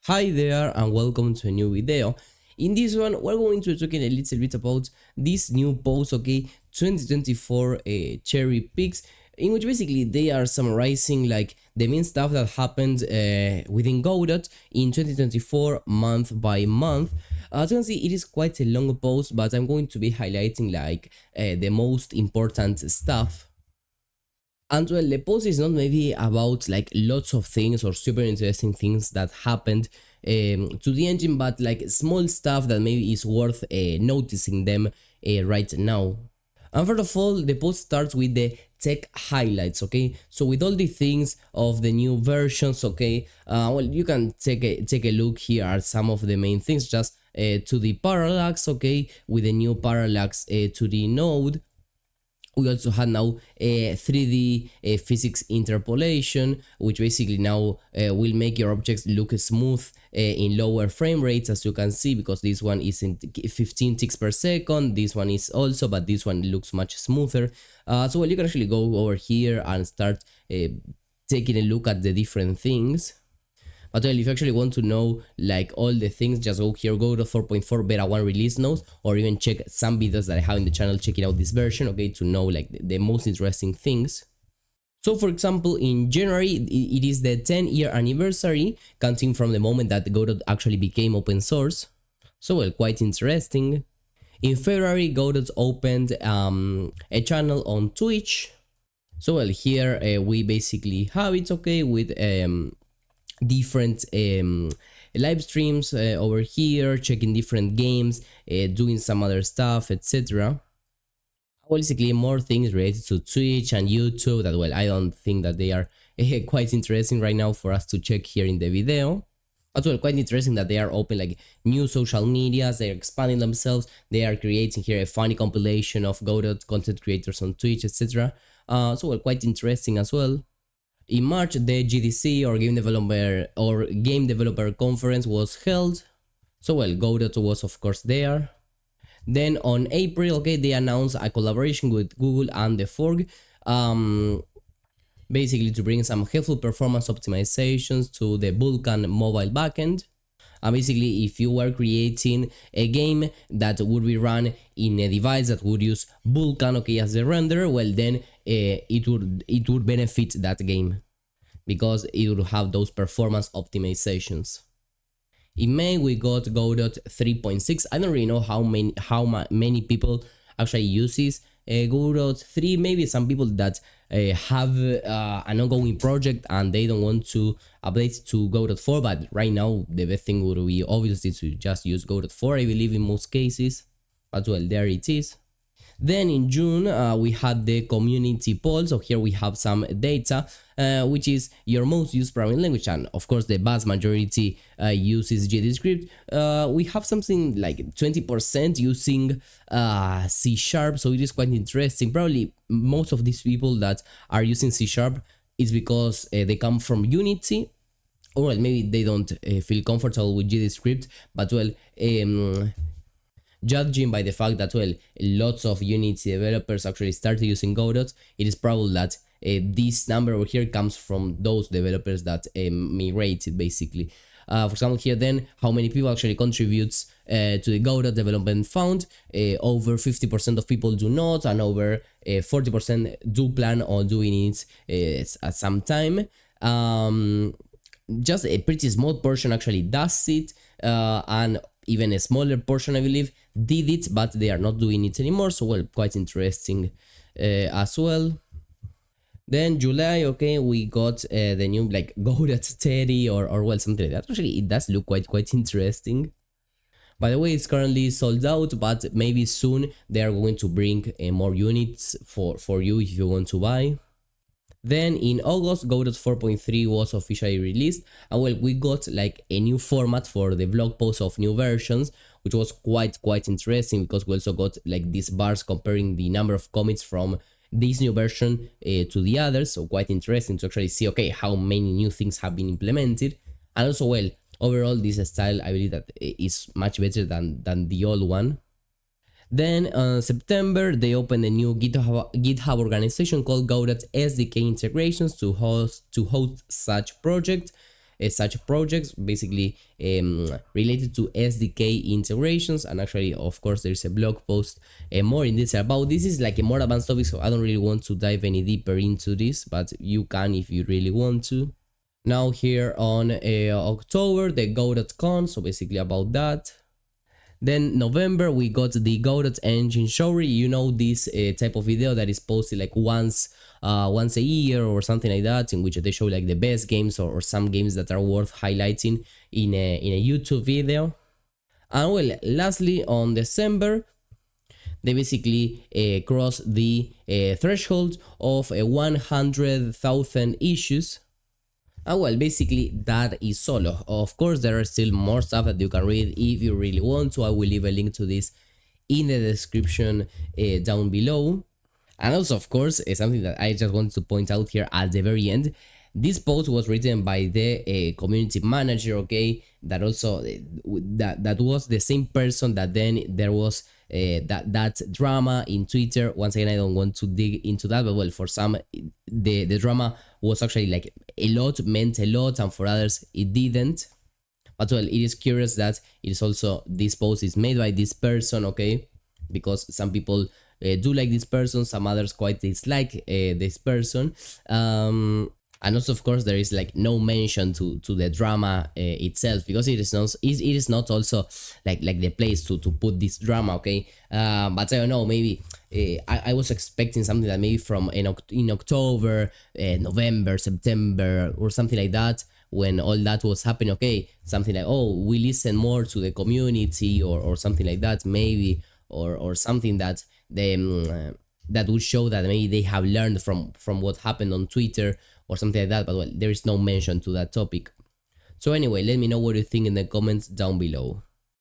Hi there and welcome to a new video. In this one we're going to talk a little bit about this new post, 2024 cherry picks, in which basically they are summarizing like the main stuff that happened within Godot in 2024 month by month. As you can see, it is quite a long post, but I'm going to be highlighting like the most important stuff. And well, the post is not maybe about like lots of things or super interesting things that happened to the engine, but like small stuff that maybe is worth noticing them right now. And first of all, the post starts with the tech highlights, so with all the things of the new versions, well, you can take a look here at some of the main things, just to the parallax, with the new parallax to the node. We also had now a 3D physics interpolation, which basically now will make your objects look smooth in lower frame rates, as you can see, because this one is in 15 ticks per second, this one is also, but this one looks much smoother. So well, you can actually go over here and start taking a look at the different things. But well, if you actually want to know like all the things, just go here, go to 4.4 beta 1 release notes, or even check some videos that I have in the channel checking out this version, to know like the most interesting things. So for example, in January, it is the 10-year anniversary, counting from the moment that Godot actually became open source. So well, quite interesting. In February, Godot opened a channel on Twitch. So well, here we basically have it, with different live streams over here, checking different games, doing some other stuff, etc. Basically more things related to Twitch and YouTube that, well, I don't think that they are quite interesting right now for us to check here in the video. But well, quite interesting that they are open like new social medias, they're expanding themselves, they are creating here a funny compilation of Godot content creators on Twitch, etc. So well, quite interesting as well. In March, the GDC or Game Developer Conference was held. So well, Godot was of course there. Then on April, they announced a collaboration with Google and the Fork, basically to bring some helpful performance optimizations to the Vulkan mobile backend. Basically, if you were creating a game that would be run in a device that would use Vulkan as the renderer, well then it would benefit that game because it would have those performance optimizations. In May, we got Godot 3.6. I don't really know how many people actually uses Godot 3. Maybe some people that have an ongoing project and they don't want to update to Godot 4, but right now the best thing would be obviously to just use Godot 4, I believe, in most cases. But well, there it is. Then in June, we had the community poll. So here we have some data, which is your most used programming language, and of course the vast majority uses JavaScript. We have something like 20% using C#, so it is quite interesting. Probably most of these people that are using C# is because they come from Unity, or well, maybe they don't feel comfortable with JavaScript, but well, judging by the fact that, well, lots of Unity developers actually started using Godot, it is probable that this number over here comes from those developers that migrated, basically. For example, here then, how many people actually contributes to the Godot development fund? Over 50% of people do not, and over 40% do plan on doing it at some time. Just a pretty small portion actually does it, and even a smaller portion, I believe, did it, but they are not doing it anymore. So well, quite interesting as well. Then July, we got the new like Godot Teddy or well, something like that. Actually, it does look quite interesting. By the way, it's currently sold out, but maybe soon they are going to bring more units for you if you want to buy. Then in August, Godot 4.3 was officially released, and well, we got like a new format for the blog post of new versions, which was quite interesting because we also got like these bars comparing the number of commits from this new version to the others. So quite interesting to actually see how many new things have been implemented, and also, well, overall this style I believe that is much better than the old one. Then September, they opened a new GitHub organization called Godot SDK Integrations to host such project. such projects, basically related to SDK integrations. And actually, of course, there's a blog post more in detail about this. Is like a more advanced topic, so I don't really want to dive any deeper into this, but you can if you really want to. Now here on October, the Godot.con, so basically about that. Then November, we got the Godot engine showreel. You know, this type of video that is posted like once a year or something like that, in which they show like the best games or some games that are worth highlighting in a YouTube video. And well, lastly, on December, they basically crossed the threshold of 100,000 issues. And well, basically that is all. Of course, there are still more stuff that you can read if you really want to. I will leave a link to this in the description down below. And also, of course, something that I just wanted to point out here at the very end. This post was written by the community manager, okay? That also that was the same person that then there was that drama in Twitter. Once again, I don't want to dig into that, but well, for some the drama was actually like a lot, meant a lot, and for others it didn't. But well, it is curious that it is also, this post is made by this person, okay? Because some people do like this person, some others quite dislike this person. And also, of course, there is like no mention to the drama itself, because it is not also like the place to put this drama, okay? But I don't know, maybe I was expecting something that maybe from in October, November, September, or something like that, when all that was happening, okay? Something like, oh, we listen more to the community, or something like that, maybe, or something that they that would show that maybe they have learned from what happened on Twitter or something like that. But well, there is no mention to that topic. So anyway, let me know what you think in the comments down below.